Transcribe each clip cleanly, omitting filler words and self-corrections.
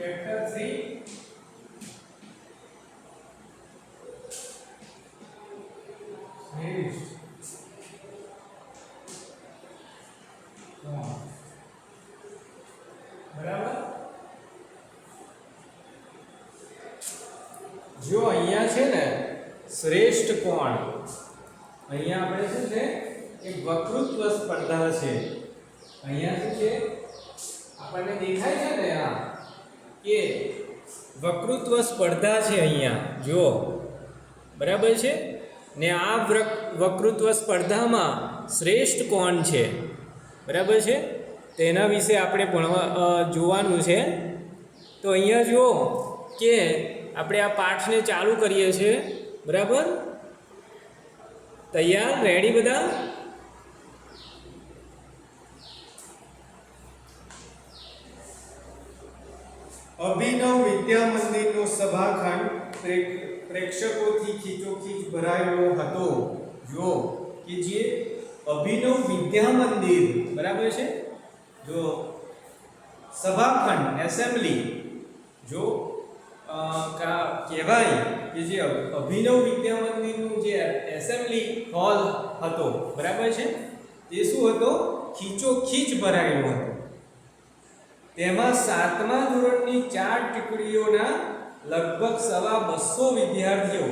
Factor 3 શ્રેષ્ઠ કોણ બરાબર। જો અહીંયા છે ને શ્રેષ્ઠ કોણ, અહીંયા આપણે શું છે એક વક્તૃત્વ સ્પર્ધા છે। અહીંયા શું છે આપણને દેખાય છે ને આ કે વક્તૃત્વ સ્પર્ધા છે અહીંયા જો બરાબર છે ને આ વક્તૃત્વ સ્પર્ધામાં શ્રેષ્ઠ કોણ છે બરાબર છે તેના વિશે આપણે જોવાનું છે। તો અહીંયા જુઓ કે આપણે આ પાઠને ચાલુ કરીએ છીએ બરાબર। તૈયાર રેડી બધા? અભિનવ વિદ્યા મંદિરનો સભાખંડ પ્રેક્ષકોથી ખીચોખીચ ભરાયેલો હતો। જો કે જે અભિનવ વિદ્યા મંદિર બરાબર છે જો સભાખંડ એસેમ્બલી જો કહેવાય કે જે અભિનવ વિદ્યા મંદિરનું જે એસેમ્બલી હોલ હતો બરાબર છે તે શું હતો ખીચોખીચ ભરાયેલો હતો। તેમાં 7મા ધોરણની 4 ટુકડીઓના લગભગ 250 વિદ્યાર્થીઓ,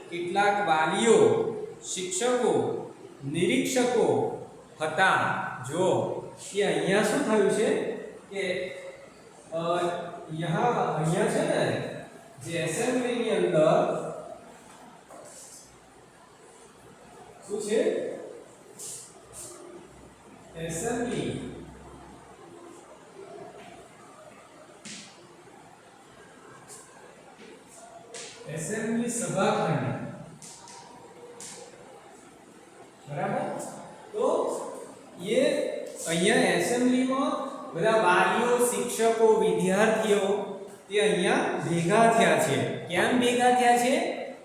કેટલાક વાલીઓ, શિક્ષકો, નિરીક્ષકો હતા। જો કે અહીંયા શું થયું છે કે અહીંયા છે ને જે એસેમ્બલીની અંદર શું છે એસેમ્બલી સભાખંડ બરાબર। તો ये અહીંયા એસેમ્બલીમાં બધા વાલીઓ, શિક્ષકો, વિદ્યાર્થીઓ તે અહીંયા ભેગા થયા છે। કેમ ભેગા થયા છે?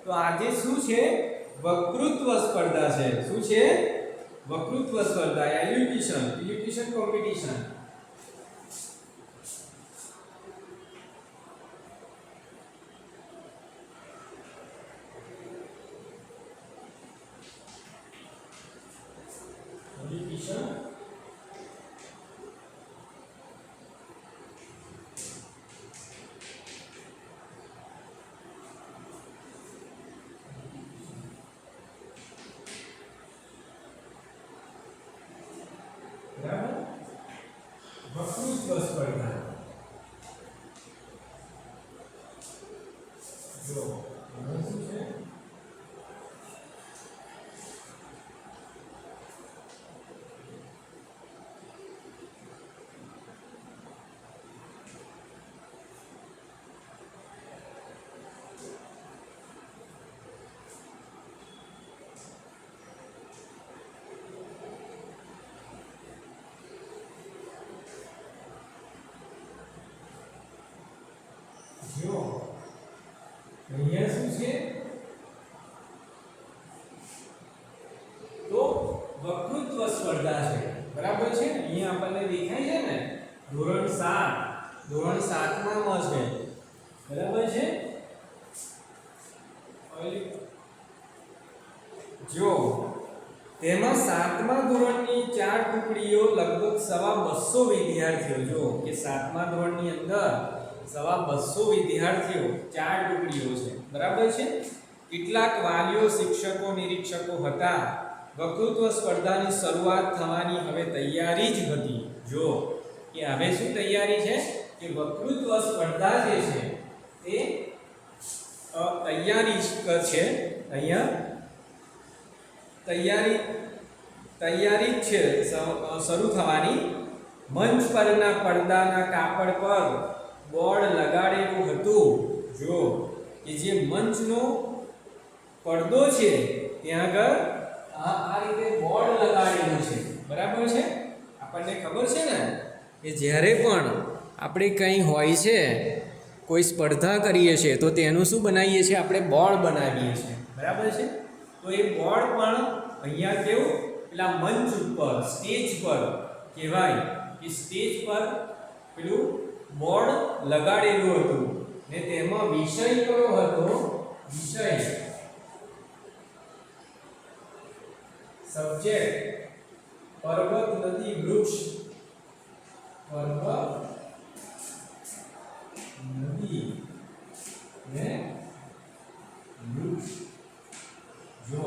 તો આજે શું છે વક્તૃત્વ સ્પર્ધા છે। શું છે? વક્તૃત્વ સ્પર્ધા, એલ્યુટ્યુશન કોમ્પિટિશન। વક્તૃત્વ સ્પર્ધા જો શું છે જો અહીંયા શું છે તો વક્તૃત્વ સ્પર્ધા છે બરાબર છે। અહીંયા આપણને દેખાય છે ને ધોરણ 7માં છે બરાબર છે। જો તેમાં 7મા ધોરણની 4 ટુકડીઓ લગભગ 250 વિદ્યાર્થીઓ જો કે 7મા ધોરણની અંદર 250 વિદ્યાર્થીઓ 4 ટુકડીઓ છે બરાબર છે। કેટલાક વાલીઓ, શિક્ષકો, નિરીક્ષકો હતા। વક્તૃત્વ સ્પર્ધાની શરૂઆત થવાની હવે તૈયારી જ હતી। જો કે હવે શું તૈયારી છે કે વક્તૃત્વ સ્પર્ધા જે છે તે તૈયારી છે। અહીંયા તૈયારી છે શરૂ થવાની। મંચ પરના પડદાના કાપડ પર બોર્ડ લગાડેલું હતું। જો કે જે મંચનો પડદો છે ત્યાં આગળ આ રીતે બોર્ડ લગાડેલું છે બરાબર છે। આપણને ખબર છે ને કે જ્યારે પણ આપણે કંઈ હોય છે કોઈ સ્પર્ધા કરીએ છીએ તો તેનું શું બનાવીએ છીએ આપણે બોર્ડ બનાવીએ છીએ બરાબર છે। તો એ બોર્ડ પણ અહીંયા કેવું પેલા મંચ ઉપર સ્ટેજ પર કહેવાય કે સ્ટેજ પર પેલું બોર્ડ લગાડેલું હતું ને તેમાં વિષય કયો હતો? વિષય સબ્જેક્ટ પર્વત નદી વૃક્ષ, પર્વત નદી ને વૃક્ષ. જો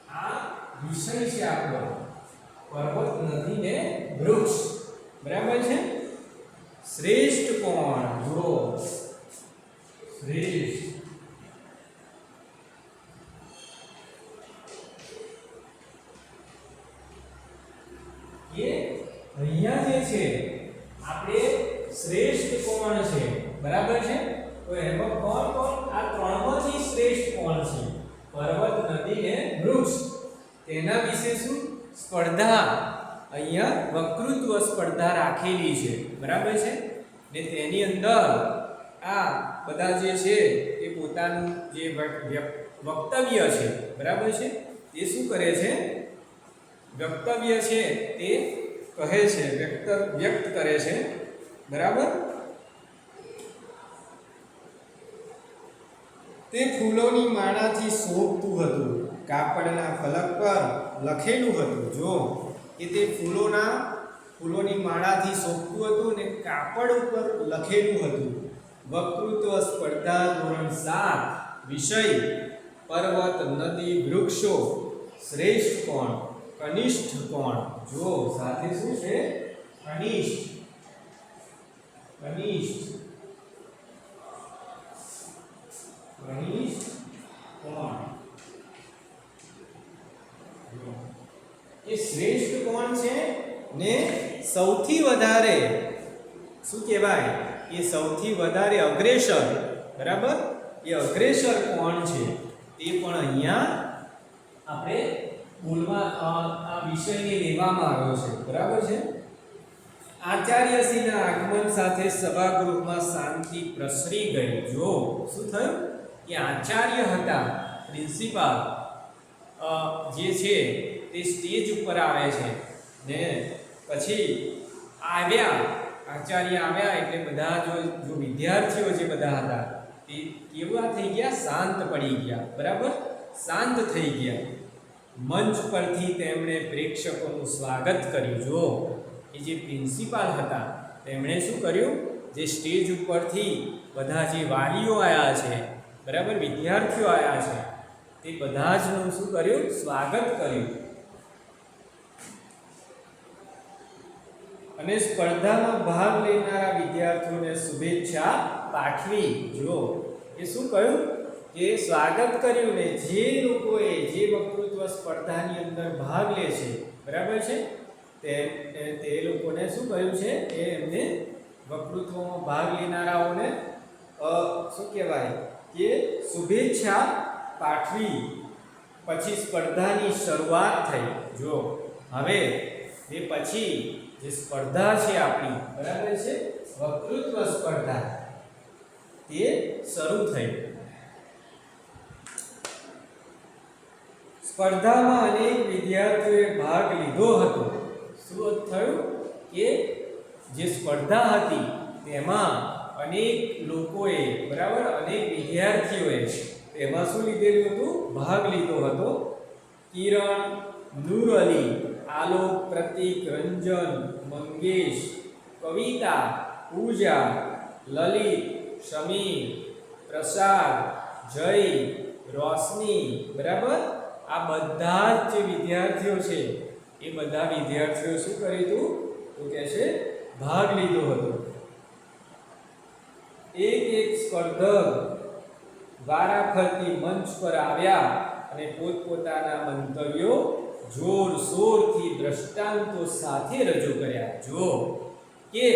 આ વિષય છે આપણો પર્વત નદી ને વૃક્ષ, બરાબર છે. શ્રેષ્ઠ કોણ? જો શ્રેષ્ઠ કે અહીંયા જે છે આપણે શ્રેષ્ઠ કોણ છે, બરાબર છે. તો એમાં કોણ કોણ? આ ત્રણમાંથી શ્રેષ્ઠ કોણ છે? પર્વત નદી ને વૃક્ષ. તેના વિશે શું સ્પર્ધા, અહીંયા વક્તૃત્વ સ્પર્ધા રાખેલી છે, બરાબર છે. ને તેની અંદર આ બધા જે છે એ પોતાનું જે વક્તવ્ય છે, બરાબર છે, તે શું કરે છે? વક્તવ્ય છે તે કહે છે, વ્યક્ત કરે છે, બરાબર. તે ફૂલોની માળાથી શોભતું હતું, કાપડના ફલક પર લખેલું હતું. જો કે તે ફૂલોની માળાથી શોભતું હતું ને કાપડ ઉપર લખેલું હતું. વક્તૃત્વ સ્પર્ધા ધોરણ 7, વિષય પર્વત નદી વૃક્ષો. શ્રેષ્ઠ કોણ? કનિષ્ઠ કોણ? જો સાથે શું છે? કનિષ્ઠ. કનિષ્ઠ કોણ? એ શ્રેષ્ઠ કોણ છે ને સૌથી વધારે શું કહેવાય? એ સૌથી વધારે અગ્રેસર, બરાબર. એ અગ્રેસર કોણ છે તે પણ અહીંયા આપણે બોલવા આ વિષયને લેવામાં આવ્યો છે, બરાબર છે. આચાર્યશ્રીના આગમન સાથે સભાગૃહમાં શાંતિ પ્રસરી ગઈ. જો શું થયું કે આચાર્ય હતા, પ્રિન્સિપાલ જે છે તે સ્ટેજ ઉપર આવે છે ને પછી આચાર્ય આવ્યા એટલે બધા જો વિદ્યાર્થીઓ જે બધા હતા તે કેવા થઈ ગયા? શાંત પડી ગયા, બરાબર. શાંત થઈ ગયા. મંચ પરથી તેમણે પ્રેક્ષકોનું સ્વાગત કર્યું. જો એ જે પ્રિન્સિપાલ હતા તેમણે શું કર્યું? જે સ્ટેજ ઉપરથી બધા જે વાલીઓ આવ્યા છે, બરાબર, વિદ્યાર્થીઓ આવ્યા છે, તે બધા જનું શું કર્યું? સ્વાગત કર્યું. અને સ્પર્ધામાં ભાગ લેનારા વિદ્યાર્થીઓને શુભેચ્છા પાઠવી. જો એ શું કહ્યું કે સ્વાગત કર્યું ને જે લોકોએ જે વક્તૃત્વ સ્પર્ધાની અંદર ભાગ લે છે, બરાબર છે, તે લોકોને શું કહ્યું છે? એ એમને વક્તૃત્વમાં ભાગ લેનારાઓને શું કહેવાય કે શુભેચ્છા પાઠવી. પછી સ્પર્ધાની શરૂઆત થઈ. જો હવે એ પછી જે સ્પર્ધા છે આપણી, બરાબર છે, વક્તૃત્વ સ્પર્ધા, તે શરૂ થઈ. સ્પર્ધામાં અનેક વિદ્યાર્થીઓએ ભાગ લીધો હતો. શું થયું કે જે સ્પર્ધા હતી તેમાં અનેક લોકોએ, બરાબર, અનેક વિદ્યાર્થીઓએ તેમાં શું લીધેલું હતું? ભાગ લીધો હતો. કિરણ, નૂર અલી, આલોક, પ્રતીક, રંજન, મંગેશ, કવિતા, પૂજા, લલિત, સમીર, પ્રસાદ, જય, રોશની, બરાબર. આ બધા જ જે વિદ્યાર્થીઓ છે એ બધા વિદ્યાર્થીઓ શું કર્યું હતું? તો કે છે ભાગ લીધો હતો. એક સ્પર્ધક વારાફરતી મંચ પર આવ્યા અને પોતપોતાના મંતવ્યો જોરશોરથી દ્રષ્ટાંતો સાથે રજૂ કર્યા. જો કે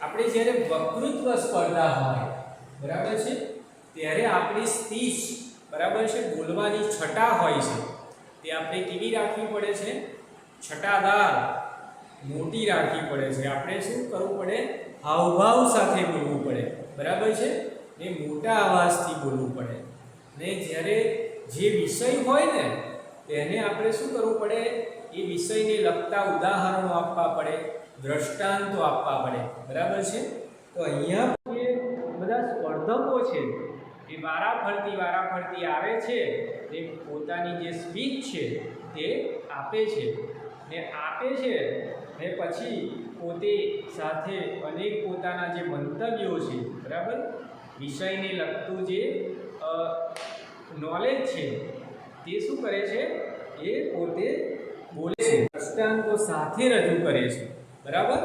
આપણે જ્યારે વક્તૃત્વ સ્પર્ધા હોય, બરાબર છે, ત્યારે આપણી સ્પીચ, બરાબર છે, બોલવાની છટા હોય છે, તે આપણે કેવી રાખવી પડે છે? છટાદાર, મોટી રાખવી પડે છે. આપણે શું કરવું પડે? હાવભાવ સાથે બોલવું પડે, બરાબર છે, એ મોટા અવાજથી બોલવું પડે. ને જ્યારે જે વિષય હોય ને તેને આપણે શું કરવું પડે? એ વિષયને લગતા ઉદાહરણો આપવા પડે, દ્રષ્ટાંતો આપવા પડે, બરાબર છે. તો અહીંયા જે બધા સ્પર્ધકો છે એ વારાફરતી આવે છે, તે પોતાની જે સ્પીચ છે તે આપે છે ને પછી પોતે સાથે અનેક પોતાના જે મંતવ્યો છે, બરાબર, વિષયને લગતું જે નોલેજ છે તે શું કરે છે, એ પોતે બોલે છે, દ્રષ્ટાંતો સાથે રજૂ કરે છે, બરાબર.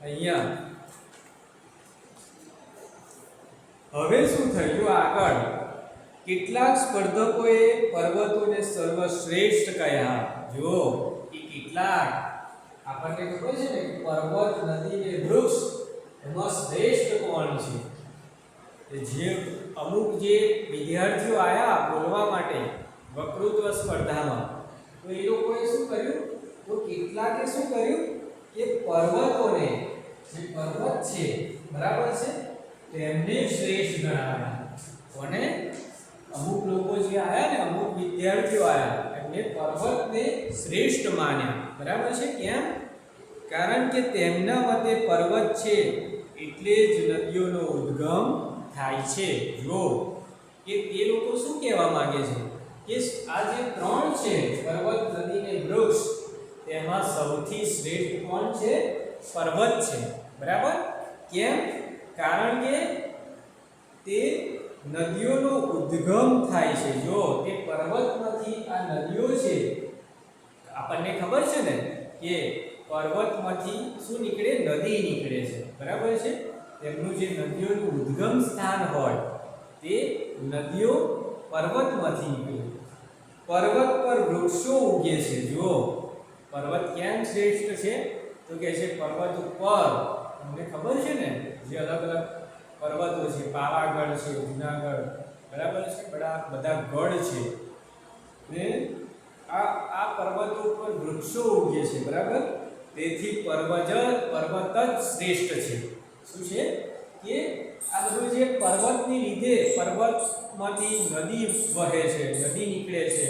અહીંયા હવે શું થયું આગળ, કેટલાક સ્પર્ધકોએ પર્વતોને સર્વશ્રેષ્ઠ કહ્યા. જો કે કેટલાક આપણને ખબર છે ને કે પર્વત, નદી ને વૃક્ષ એમાં શ્રેષ્ઠ કોણ છે? જે અમુક જે વિદ્યાર્થીઓ આયા બોલવા માટે વક્તૃત્વ સ્પર્ધામાં, તો એ લોકોએ શું કર્યું, તો કેટલાકે શું કર્યું કે પર્વતોને, જે પર્વત છે, બરાબર છે, તેમને શ્રેષ્ઠ ગણાવ્યા. કોને? અમુક લોકો જે આયા ને, અમુક વિદ્યાર્થીઓ આયા, એમને પર્વતને શ્રેષ્ઠ માન્યા, બરાબર છે. કેમ? કારણ કે તેમના મતે પર્વત છે એટલે જ નદીઓનો ઉદ્ગમ થાય છે. જો કે તે લોકો શું કહેવા માંગે છે કે આ જે ત્રણ છે, પર્વત, નદી ને વૃક્ષ, તેમાં સૌથી શ્રેષ્ઠ કોણ છે? પર્વત છે, બરાબર. કેમ? કારણ કે તે નદીઓનો ઉદ્ગમ થાય છે. જો તે પર્વતમાંથી આ નદીઓ છે, આપણને ખબર છે ને કે પર્વતમાંથી શું નીકળે? નદી નીકળે છે, બરાબર છે. તેમનું જે નદીઓનું ઉદ્ગમ સ્થાન હોય તે નદીઓ પર્વતમાંથી નીકળે. પર્વત પર વૃક્ષો ઉગે છે. જો પર્વત કેમ શ્રેષ્ઠ છે? તો કે છે પર્વત ઉપર, તમને ખબર છે ને, જે અલગ અલગ પર્વતો છે, પાવાગઢ છે, જુનાગઢ, બરાબર છે, બધા ગઢ છે, ને આ પર્વતો ઉપર વૃક્ષો ઉગે છે, બરાબર. તેથી પર્વત જ શ્રેષ્ઠ છે. શું છે કે આ બધું જે પર્વતની લીધે, પર્વતમાંથી નદી વહે છે, નદી નીકળે છે,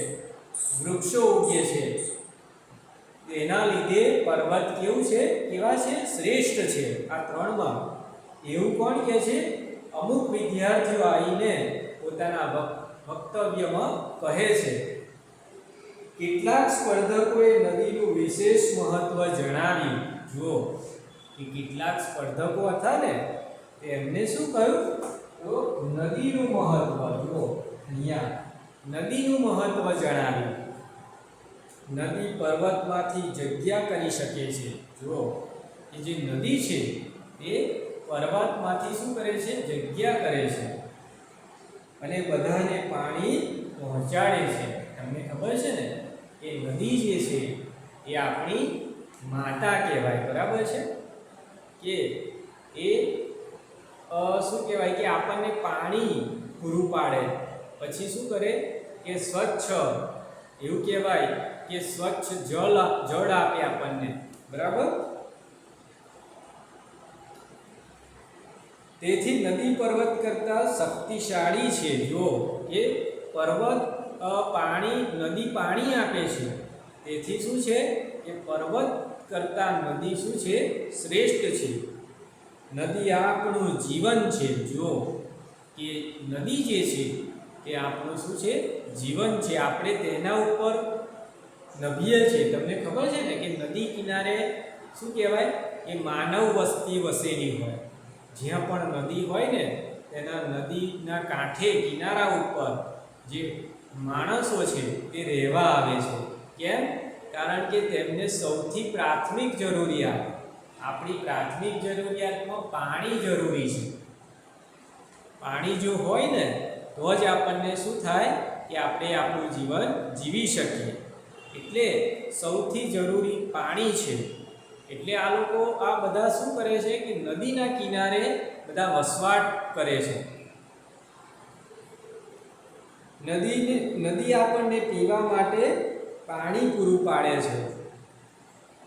વૃક્ષો ઉગે છે, તેના લીધે પર્વત કેવું છે? કેવા છે? શ્રેષ્ઠ છે. આ ત્રણમાં એવું કોણ કહે છે? અમુક વિદ્યાર્થીઓ આવીને પોતાના વક્તવ્યમાં કહે છે. કેટલાક સ્પર્ધકોએ નદીનું વિશેષ મહત્વ જણાવ્યું. જો કે કેટલાક સ્પર્ધકો હતા ને, તેમને શું કહ્યું? તો નદીનું મહત્વ, જો અહીંયા નદીનું મહત્વ જણાવ્યું. નદી પર્વતમાંથી જગ્યા કરી શકે છે. જો એ જે નદી છે તે પર્વતમાંથી શું કરે છે? જગ્યા કરે છે અને બધાને પાણી પહોંચાડે છે. તમને ખબર છે ને કે નદી જે છે એ આપણી માતા કહેવાય, બરાબર છે. કે એ શું કહેવાય કે આપણને પાણી પૂરું પાડે, પછી શું કરે કે સ્વચ્છ, એવું કહેવાય કે સ્વચ્છ જળ આપે આપણને, બરાબર. તેથી નદી પર્વત કરતાં શક્તિશાળી છે. જો કે પર્વત નદી પાણી આપે છે, તેથી શું છે કે પર્વત કરતાં નદી શું છે? શ્રેષ્ઠ છે. નદી આપણું જીવન છે. જો કે નદી જે છે તે આપણું શું છે? જીવન છે. આપણે તેના ઉપર નભીએ છીએ. તમને ખબર છે ને કે નદી કિનારે શું કહેવાય કે માનવ વસ્તી વસેલી હોય. જ્યાં પણ નદી હોય ને, તેના નદીના કાંઠે, કિનારા ઉપર જે માણસો છે તે રહેવા આવે છે. કેમ? કારણ કે તેમને સૌથી પ્રાથમિક જરૂરિયાત, આપણી પ્રાથમિક જરૂરિયાતમાં પાણી જરૂરી છે. પાણી જો હોય ને તો જ આપણને શું થાય કે આપણે આપણું જીવન જીવી શકીએ. એટલે સૌથી જરૂરી પાણી છે. એટલે આ લોકો આ બધા શું કરે છે કે નદીના કિનારે બધા વસવાટ કરે છે. નદી આપણને પીવા માટે પાણી પૂરું પાડે છે.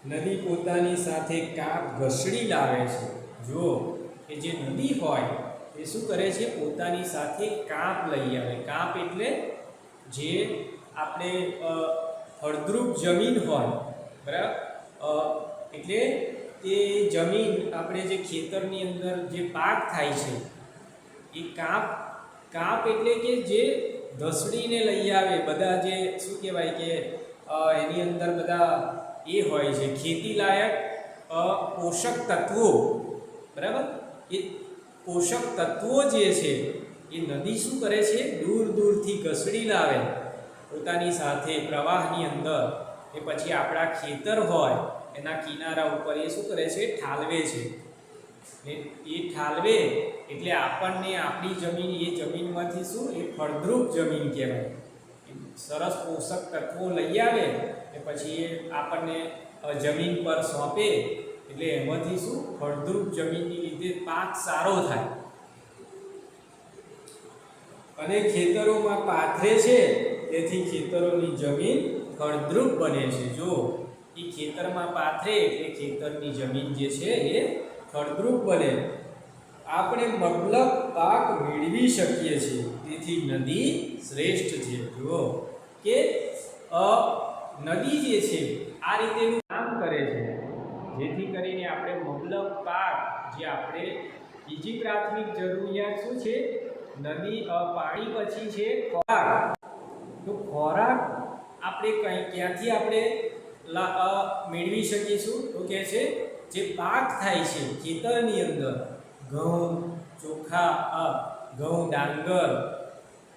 નદી પોતાની સાથે કાપ ઘસડી લાવે છે. જો કે જે નદી હોય એ શું કરે છે? પોતાની સાથે કાપ લઈ આવે. કાપ એટલે જે આપણે ફળદ્રુપ જમીન હોય, બરાબર, એટલે એ જમીન આપણે જે ખેતરની અંદર જે પાક થાય છે એ કાપ એટલે કે જે ધસડીને લઈ આવે બધા જે શું કહેવાય કે એની અંદર બધા એ હોય છે ખેતીલાયક પોષક તત્વો, બરાબર? એ પોષક તત્વો જે છે એ નદી શું કરે છે, દૂર દૂરથી ઘસડી લાવે પોતાની સાથે પ્રવાહની અંદર. એ પછી આપણા ખેતર હોય એના કિનારા ઉપર એ શું કરે છે, ઠાલવે છે. એ ઠાલવે એટલે આપણને આપણી જમીન, એ જમીનમાંથી શું, એ ફળદ્રુપ જમીન કહેવાય. સરસ પોષક તત્વો લઈ આવે એ પછી એ આપણને જમીન પર સોંપે એટલે એમાંથી શું, ફળદ્રુપ જમીનની લીધે પાક સારો થાય અને ખેતરોમાં પાથરે છે, તેથી ખેતરોની જમીન ફળદ્રુપ બને છે. જો એ ખેતરમાં પાથરે એટલે ખેતરની જમીન જે છે એ ફળદ્રુપ બને. આપણે મબલક પાક મેળવી શકીએ છીએ, તેથી નદી શ્રેષ્ઠ છે. જુઓ કે નદી જે છે આ રીતેનું કામ કરે છે, જેથી કરીને આપણે મબલક પાક, જે આપણે બીજી પ્રાથમિક જરૂરિયાત શું છે, નદી પાણી પછી છે ખોરાક. તો ખોરાક આપણે ક્યાંથી આપણે મેળવી શકીશું, તો કે છે જે પાક થાય છે ખેતરની અંદર, ઘઉં, ચોખા, ઘઉં, ડાંગર,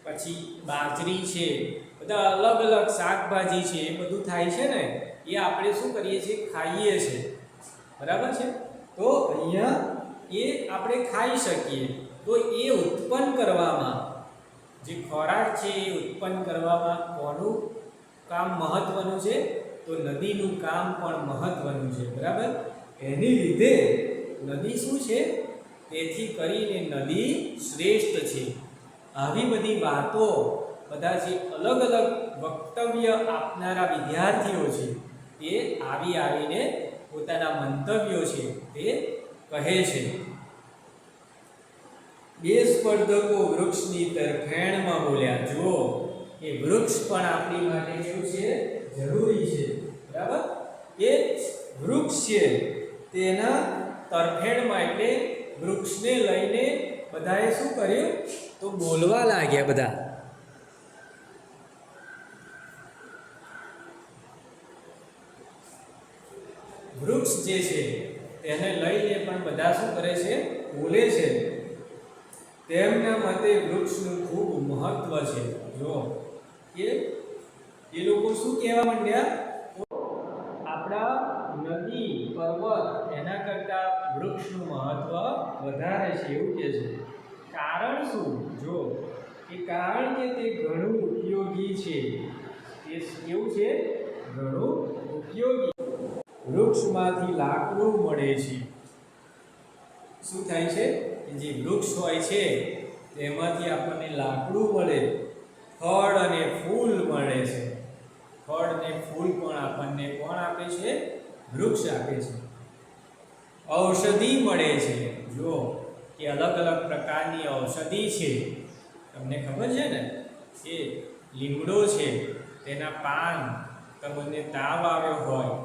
પછી બાજરી છે, બધા અલગ અલગ શાકભાજી છે, એ બધું થાય છે ને, એ આપણે શું કરીએ છીએ, ખાઈએ છીએ, બરાબર છે? તો અહીંયા એ આપણે ખાઈ શકીએ. તો એ ઉત્પન્ન કરવામાં, જે ખોરાક છે એ ઉત્પન્ન કરવામાં કોનું કામ મહત્વનું છે, તો નદીનું કામ પણ મહત્વનું છે, બરાબર? એની લીધે નદી શું છે, તેથી કરીને નદી શ્રેષ્ઠ છે. આવી બધી વાતો બધા જે અલગ અલગ વક્તવ્ય આપનારા વિદ્યાર્થીઓ છે એ આવીને પોતાના મંતવ્યો છે તે કહે છે. બે સ્પર્ધકો વૃક્ષની તરફેણમાં બોલ્યા. જુઓ એ વૃક્ષ પણ આપણી માટે કેવું છે, જરૂરી છે, બરાબર? એ વૃક્ષ છે તેના તરફેણમાં, એટલે વૃક્ષને લઈને બધાએ શું કર્યું, તો બોલવા લાગ્યા બધા. વૃક્ષ જે છે તેને લઈને પણ બધા શું કરે છે, બોલે છે. તેમના મતે વૃક્ષનું ખૂબ મહત્વ છે. જો કે એ લોકો શું કહેવા માંડ્યા, તો આપણા નદી, પર્વત એના કરતાં વૃક્ષનું મહત્વ વધારે છે, એવું કહે છે. કારણ શું? જો કે કારણ કે તે ઘણું ઉપયોગી છે. તે કેવું છે, ઘણું ઉપયોગી. વૃક્ષમાંથી લાકડું મળે છે. શું થાય છે, જે વૃક્ષ હોય છે તેમાંથી આપણને લાકડું મળે, ફળ અને ફૂલ મળે છે. ફળ અને ફૂલ પણ આપણને કોણ આપે છે, વૃક્ષ આપે છે. ઔષધિ મળે છે. જો કે અલગ અલગ પ્રકારની ઔષધિ છે, તમને ખબર છે ને, એ લીમડો છે, તેના પાન, તમને તાવ આવ્યો હોય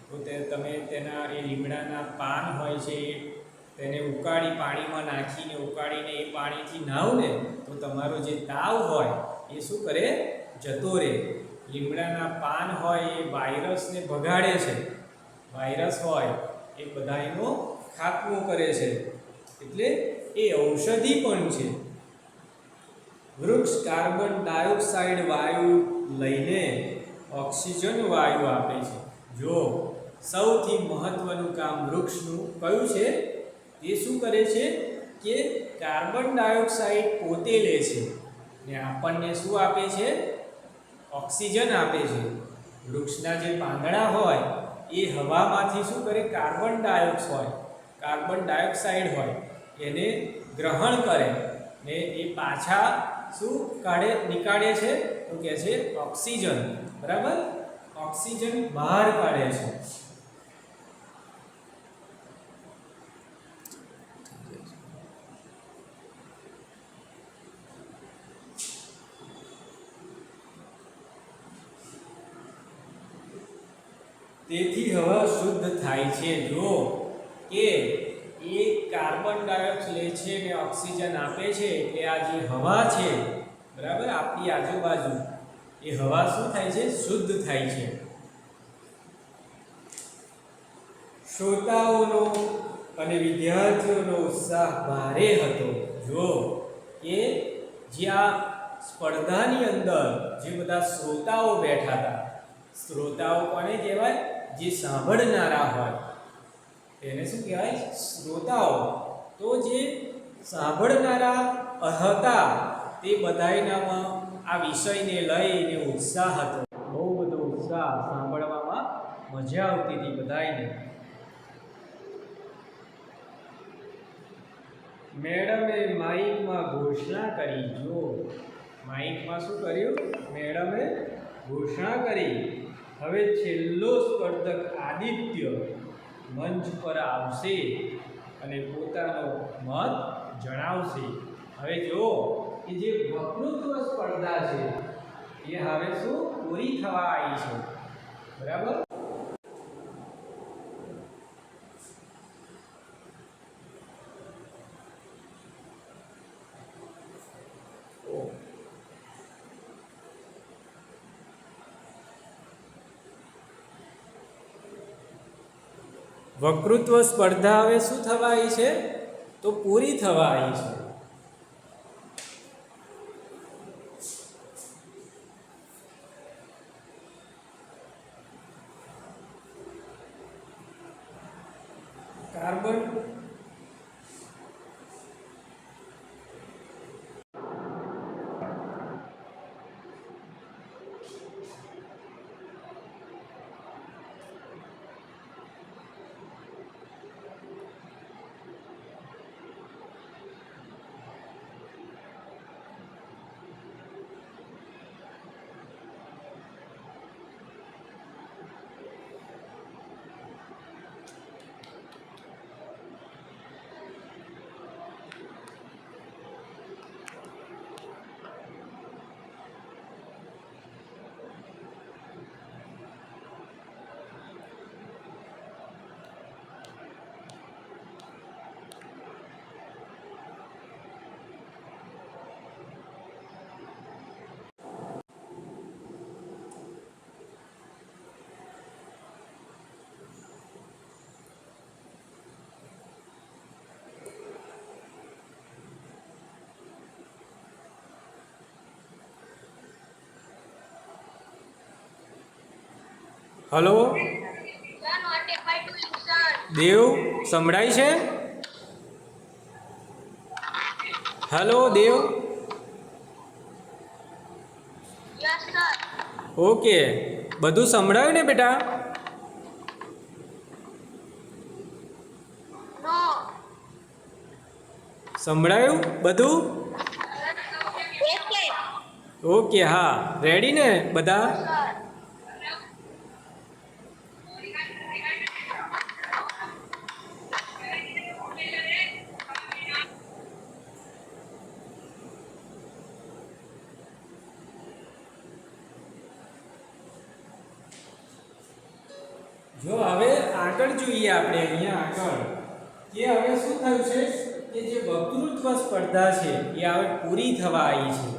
તો તમે તેના એ લીમડાના પાન હોય છે તેને ઉકાળી, પાણીમાં નાખીને ઉકાળીને એ પાણીથી નાહો ને તો તમારો જે તાવ હોય એ શું કરે, જતો રહે. લીમડાના પાન હોય એ વાયરસને ભગાડે છે. વાયરસ હોય એ બધાનો ખાત્મો કરે છે, એટલે એ ઔષધિ પણ છે. વૃક્ષ કાર્બન ડાયોક્સાઇડ વાયુ લઈને ઓક્સિજન વાયુ આપે છે. જો સૌથી મહત્વનું કામ વૃક્ષનું કયું છે, એ શું કરે છે કે કાર્બન ડાયોક્સાઇડ પોતે લે છે ને આપણને શું આપે છે, ઓક્સિજન આપે છે. વૃક્ષના જે પાંદડા હોય એ હવામાંથી શું કરે, કાર્બન ડાયોક્સાઇડ હોય એને ગ્રહણ કરે ને એ પાછા શું નીકાળે છે, તો કહે છે ઓક્સિજન, બરાબર? ઓક્સિજન બહાર કાઢે છે. તેથી હવા શુદ્ધ થાય છે. જો કે એ કાર્બન ડાયોક્સાઇડ લે છે ને ઓક્સિજન આપે છે, એટલે આ જે હવા છે બરાબર આપણી આજુબાજુ એ હવા શું થાય છે? શુદ્ધ થાય છે. શ્રોતાઓનો અને વિદ્યાર્થીઓનો ઉત્સાહ ભારે હતો. જો કે જ્યાં સ્પર્ધાની અંદર જે બધા શ્રોતાઓ બેઠા હતા, શ્રોતાઓ કોને કહેવાય? જે સાંભળનારા હોય તેને શું કહેવાય? શ્રોતાઓ. તો જે સાંભળનારા હતા તે બધાયનામાં આ વિષયને લઈને ઉત્સાહ હતો. બહુ બધો ઉત્સાહ, સાંભળવામાં મજા આવતી હતી બધાયને. મેડમે માઇકમાં ઘોષણા કરી. જો માઇકમાં શું કર્યું? મેડમે ઘોષણા કરી. હવે છેલ્લો સ્પર્ધક આદિત્ય મંચ પર આવશે અને પોતાનો મત જણાવશે. હવે જો કે જે વક્તૃત્વ સ્પર્ધા છે એ હવે શું પૂરી થવા આવી છે, બરાબર? વક્તૃત્વ સ્પર્ધા હવે શું થવા આવી છે? તો પૂરી થવા આવી છે. કાર્બન હલો દેવ, સંભળાય છે? હલો દેવ. ઓકે, બધું સંભળાયું ને બેટા? સંભળાયું બધું? ઓકે, હા, રેડી ને બધા? જો હવે આગળ જોઈએ આપણે અહીંયા આગળ કે હવે શું થયું છે કે જે વક્તૃત્વ સ્પર્ધા છે એ હવે પૂરી થવા આવી છે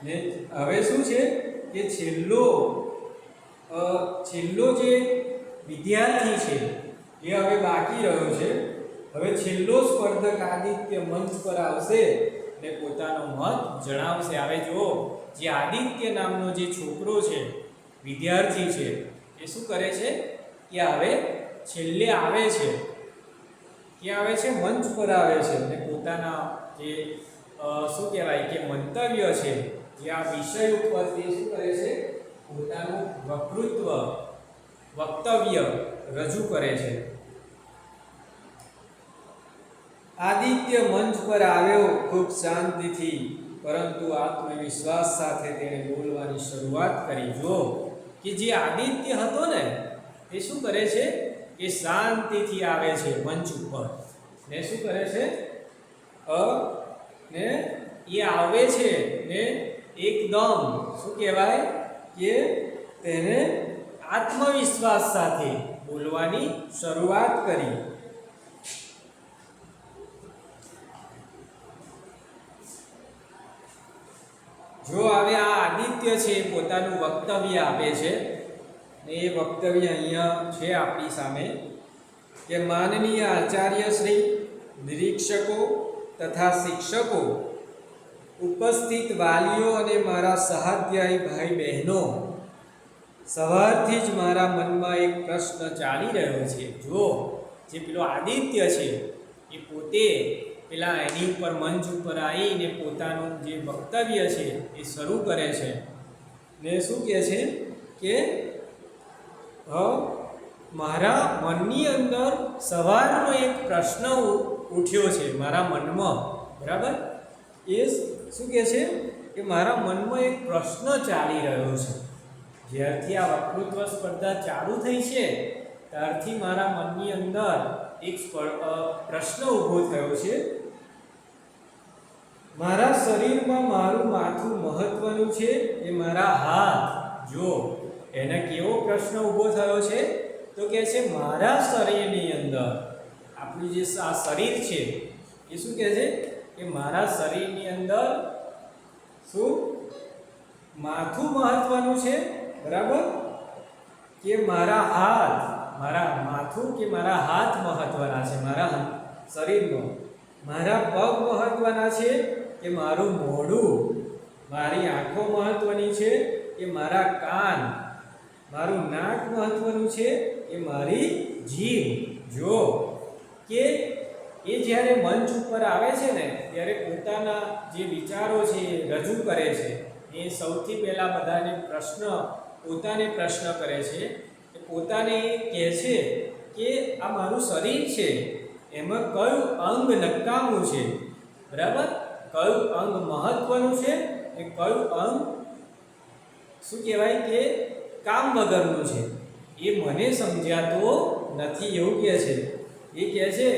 ને હવે શું છે કે છેલ્લો જે વિદ્યાર્થી છે એ હવે બાકી રહ્યો છે. હવે છેલ્લો સ્પર્ધક આદિત્ય મંચ પર આવશે ને પોતાનો મત જણાવશે. હવે જુઓ, જે આદિત્ય નામનો જે છોકરો છે, વિદ્યાર્થી છે, એ શું કરે છે કે હવે છેલ્લે આવે છે, કે આવે છે મંચ પર આવે છે અને પોતાના જે શું કહેવાય કે મંતવ્ય છે જે આ વિષય ઉપર તે શું કરે છે પોતાનું વક્તવ્ય રજૂ કરે છે. આદિત્ય મંચ પર આવ્યો ખૂબ શાંતિથી પરંતુ આત્મવિશ્વાસ સાથે તેણે બોલવાની શરૂઆત કરી. જો કે જે આદિત્ય હતો ને એ શું કરે છે કે શાંતિથી આવે છે મંચ ઉપર ને શું કરે છે ને એ આવે છે ને એકદમ શું કહેવાય કે તેને આત્મવિશ્વાસ સાથે બોલવાની શરૂઆત કરી. જો હવે આ આદિત્ય છે એ પોતાનું વક્તવ્ય આપે છે ને એ વક્તવ્ય અહીંયા છે આપણી સામે કે માનનીય આચાર્ય શ્રી, નિરીક્ષકો તથા શિક્ષકો, ઉપસ્થિત વાલીઓ અને મારા સહાધ્યાયી ભાઈ બહેનો, સવારથી જ મારા મનમાં એક પ્રશ્ન ચાલી રહ્યો છે. જો જે પેલો આદિત્ય છે એ પોતે પેલા એની ઉપર મંચ ઉપર આવીને પોતાનું જે વક્તવ્ય છે એ શરૂ કરે છે ને શું કહે છે કે મારા મનની અંદર સવારનો એક પ્રશ્ન ઉઠ્યો છે મારા મનમાં. બરાબર? એ શું કહે છે કે મારા મનમાં એક પ્રશ્ન ચાલી રહ્યો છે. જ્યારથી આ વક્તૃત્વ સ્પર્ધા ચાલુ થઈ છે ત્યારથી મારા મનની અંદર એક પ્રશ્ન ઊભો થયો છે. મારા શરીરમાં મારું માથું મહત્વનું છે એ મારા હાથ. જો એને કેવો પ્રશ્ન ઊભો થયો છે તો કે છે મારા શરીરની અંદર આપણું જે આ શરીર છે એ શું કહે છે કે મારા શરીરની અંદર શું માથું મહત્વનું છે. બરાબર? કે મારા હાથ, મારા માથું કે મારા હાથ મહત્વના છે મારા શરીરમાં. મારા પગ મહત્વના છે કે મારું મોઢું. મારી આંખો મહત્વની છે કે મારા કાન. મારું નાક મહત્વનું છે કે મારી જીભ. જો કે એ જ્યારે મંચ ઉપર આવે છે ને ત્યારે પોતાના જે વિચારો છે એ રજૂ કરે છે. એ સૌથી પહેલાં બધાને પોતાને પ્રશ્ન કરે છે. એ પોતાને કહે છે કે આ મારું શરીર છે એમાં કયું અંગ નકામું છે. બરાબર? કયું અંગ મહત્વનું છે અને કયું અંગ શું કહેવાય કે કામ વગરનું છે એ મને સમજાતો નથી એવું કહે છે. એ કહે છે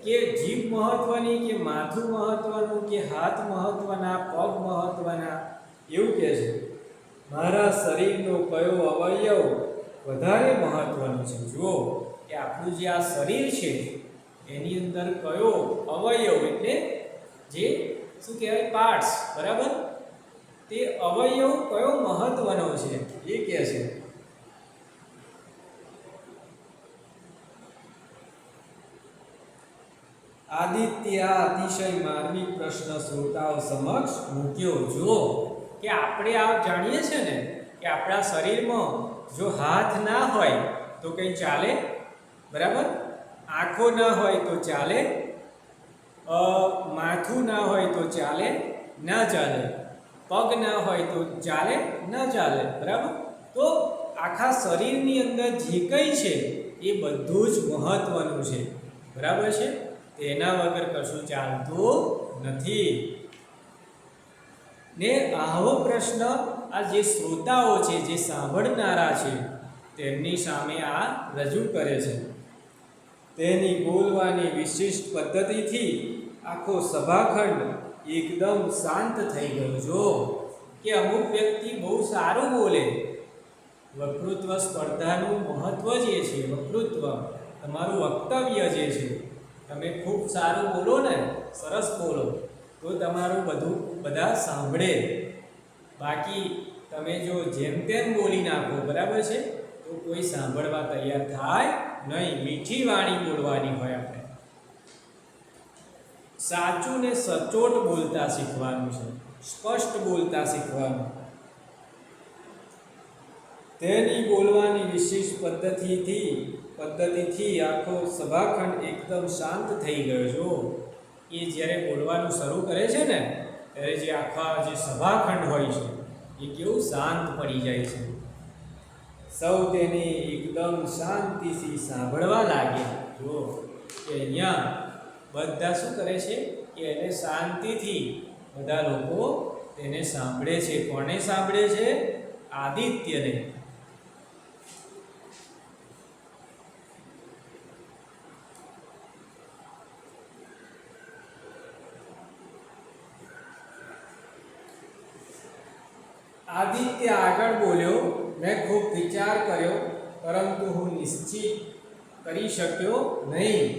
કે જીભ મહત્વની કે માથું મહત્વનું કે હાથ મહત્વના, પગ મહત્વના એવું કહે છે. મારા શરીરનો કયો અવયવ વધારે મહત્વનો છે. જુઓ કે આપણું જે આ શરીર છે એની અંદર કયો અવયવ એટલે જે શું કહેવાય પાર્ટ્સ. બરાબર? તે અવયવ કયો મહત્વનો છે એ કહે છે. આદિત્ય અતિશય માર્મિક પ્રશ્ન શ્રોતાઓ સમક્ષ મૂક્યો. જો કે આપણે આ જાણીએ છીએ ને કે આપણા શરીરમાં જો હાથ ના હોય તો કંઈ ચાલે. બરાબર? આંખો ના હોય તો ચાલે, માથું ના હોય તો ચાલે, ના ચાલે. પગ ના હોય તો ચાલે, ના ચાલે. બરાબર? તો આખા શરીરની અંદર જે કંઈ છે એ બધું જ મહત્વનું છે. બરાબર છે? તેના વગર કશું ચાલતું નથી. ને આવો પ્રશ્ન આ જે શ્રોતાઓ છે, જે સાંભળનારા છે તેમની સામે આ રજૂ કરે છે. તેની બોલવાની વિશિષ્ટ પદ્ધતિથી આખો સભાખંડ એકદમ શાંત થઈ ગયો. જો કે અમુક વ્યક્તિ બહુ સારું બોલે. વક્તૃત્વ સ્પર્ધાનું મહત્વ જે છે, વક્તૃત્વ તમારું વક્તવ્ય જે છે, તમે ખૂબ સારું બોલો ને, સરસ બોલો તો તમારું બધા સાંભળે. બાકી તમે જો જેમ તેમ બોલી નાખો, બરાબર છે, તો કોઈ સાંભળવા તૈયાર થાય નહીં. મીઠી વાણી બોલવાની હોય. આપણે સાચું ને સચોટ બોલતા શીખવાનું છે, સ્પષ્ટ બોલતા શીખવાનું. તેની બોલવાની વિશિષ્ટ પદ્ધતિથી આખો સભાખંડ એકદમ શાંત થઈ ગયો. જો એ જ્યારે બોલવાનું શરૂ કરે છે ને ત્યારે જે આખા જે સભાખંડ હોય છે એ કેવું શાંત પડી જાય છે. સૌ તેને એકદમ શાંતિથી સાંભળવા લાગે. જો કે અહીંયા બધા શું કરે છે કે એને શાંતિથી બધા લોકો તેને સાંભળે છે. કોને સાંભળે છે? આદિત્યને. આદિત્ય આગળ બોલ્યો, મેં ખૂબ વિચાર કર્યો પરંતુ હું નિશ્ચિત કરી શક્યો નહીં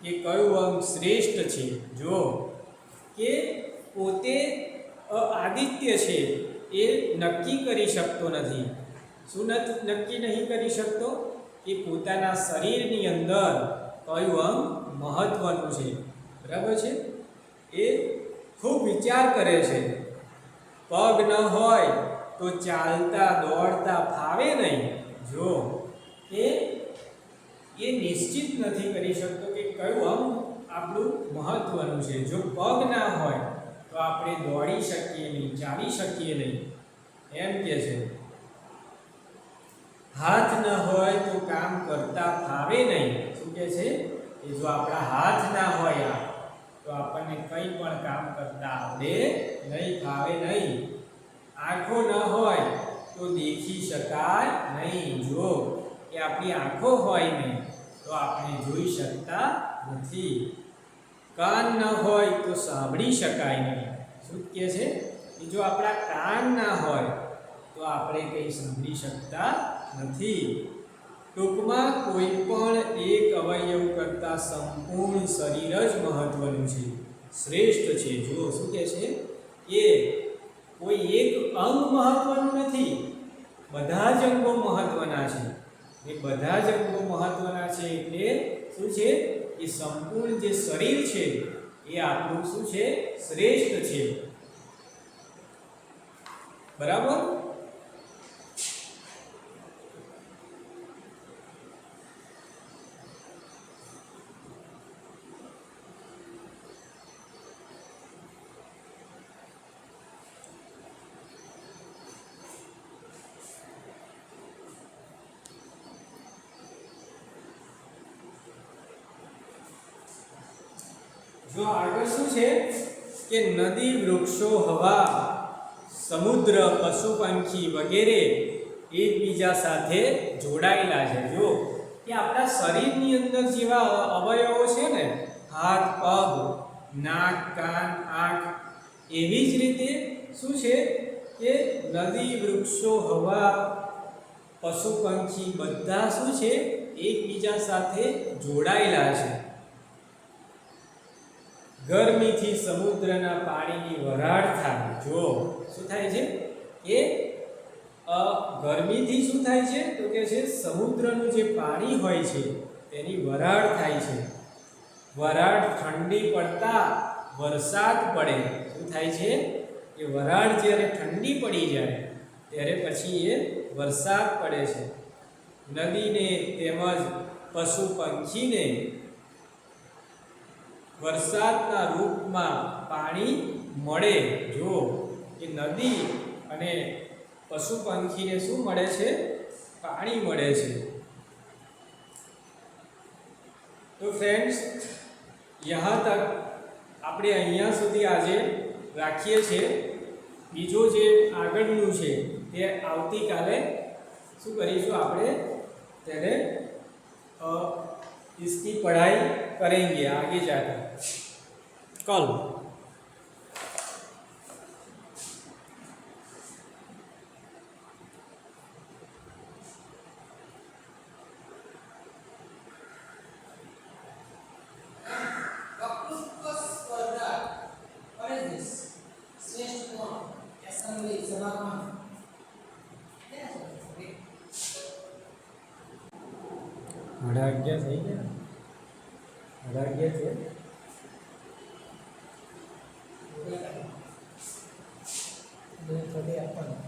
કે કયું અંગ શ્રેષ્ઠ છે. જો કે પોતે આદિત્ય છે એ નક્કી કરી શકતો નથી. શું નક્કી નહીં કરી શકતો? કે પોતાના શરીરની અંદર કયું અંગ મહત્વનું છે. બરાબર છે? એ ખૂબ વિચાર કરે છે. પગ ન હોય તો ચાલતા દોડતા ફાવે નહીં. જો એ નિશ્ચિત નથી કરી શકતો કે કયું અંગ આપણું મહત્વનું છે. જો પગ ના હોય તો આપણે દોડી શકીએ નહીં, ચાલી શકીએ નહીં. એમ કે છે. હાથ ન હોય તો કામ કરતા ફાવે નહીં. શું કે છે? કે જો આપણા હાથ ના હોય તો આપણને કંઈ પણ કામ કરતા આવડે નહીં, ફાવે નહીં. આંખો ન હોય તો દેખી શકાય નહીં. જો એ આપણી આંખો હોય નહીં તો આપણે જોઈ શકતા નથી. કાન ન હોય તો સાંભળી શકાય નહીં. શું કહે છે? કે જો આપણા કાન ના હોય તો આપણે કંઈ સાંભળી શકતા નથી. ટૂંકમાં કોઈ પણ એક અવયવ કરતાં સંપૂર્ણ શરીર જ મહત્વનું છે, શ્રેષ્ઠ છે. જો શું કહે છે? કે કોઈ એક અંગ મહત્વનું નથી, બધા જ અંગો મહત્વના છે. એ બધા જ અંગો મહત્વના છે એટલે શું છે? એ સંપૂર્ણ જે શરીર છે એ આપણું શું છે? શ્રેષ્ઠ છે. બરાબર? જો આગળ શું છે કે નદી, વૃક્ષો, હવા, સમુદ્ર, પશુ પંખી વગેરે એકબીજા સાથે જોડાયેલા છે. જો કે આપણા શરીરની અંદર જેવા અવયવો છે ને, હાથ, પગ, નાક, કાન, આંખ, એવી જ રીતે શું છે કે નદી, વૃક્ષો, હવા, પશુ પંખી બધા શું છે? એકબીજા સાથે જોડાયેલા છે. ગરમીથી સમુદ્રના પાણીની વરાળ થાય. જો શું થાય છે? કે ગરમીથી શું થાય છે? તો કે છે સમુદ્રનું જે પાણી હોય છે તેની વરાળ થાય છે. વરાળ ઠંડી પડતા વરસાદ પડે. શું થાય છે? કે વરાળ જ્યારે ઠંડી પડી જાય ત્યારે પછી એ વરસાદ પડે છે. નદીને તેમજ પશુ પંખીને વરસાદના રૂપમાં પાણી મળે. જો એ નદી અને પશુ પંખીને શું મળે છે? પાણી મળે છે. તો ફ્રેન્ડ્સ, यहाँ तक આપણે અહીંયા સુધી આજે રાખીએ છીએ. બીજો જે આગળનું છે તે આવતીકાલે શું કરીશું? આપણે તેને इसकी पढ़ाई करेंगे आगे जाकर कल. अड़ाग्या सही है. अड़ाग्या थे थोड़ी अपन